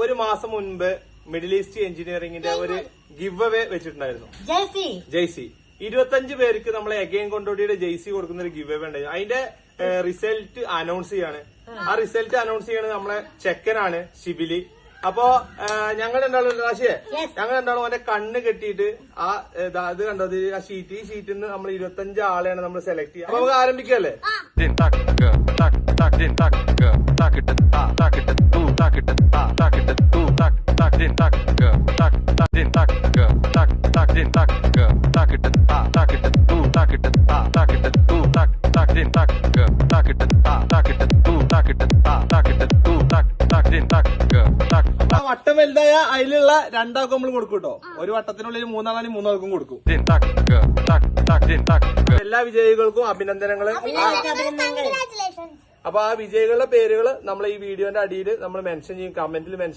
ഒരു മാസം മുൻപ് മിഡിൽ ഈസ്റ്റ് എഞ്ചിനീയറിംഗിന്റെ ഒരു ഗിവ് അവേ വെച്ചിട്ടുണ്ടായിരുന്നു. ജെയ്സി 25 പേർക്ക് നമ്മളെ എഗെയിൻ കൊണ്ടോടിയുടെ ജെയ്സി കൊടുക്കുന്ന ഒരു ഗിവ് അവേ ഉണ്ടായിരുന്നു. അതിന്റെ റിസൾട്ട് അനൗൺസ് ചെയ്യാണ്. ആ റിസൾട്ട് അനൗൺസ് ചെയ്യണത് നമ്മളെ ചെക്കനാണ് ഷിബിലി. അപ്പോ ഞങ്ങൾ രണ്ടാളും രാശിയെ ഞങ്ങൾ രണ്ടാളും അവന്റെ കണ്ണ് കെട്ടിയിട്ട് അത് കണ്ടത് ആ ഷീറ്റ് ഈ ഷീറ്റിൽ നിന്ന് നമ്മൾ 25 ആളെയാണ് നമ്മൾ സെലക്ട് ചെയ്യുക. അപ്പൊ നമുക്ക് ആരംഭിക്കല്ലേ? ആ വട്ടം വലുതായ അതിലുള്ള രണ്ടാൾക്കും നമ്മൾ കൊടുക്കും കേട്ടോ. ഒരു വട്ടത്തിനുള്ളിൽ 3 ആളാണെങ്കിൽ 3 ആൾക്കും കൊടുക്കും. എല്ലാ വിജയികൾക്കും അഭിനന്ദനങ്ങൾ. അപ്പൊ ആ വിജയികളുടെ പേരുകൾ നമ്മൾ ഈ വീഡിയോന്റെ അടിയിൽ നമ്മൾ മെൻഷൻ ചെയ്യും, കമന്റിൽ മെൻഷൻ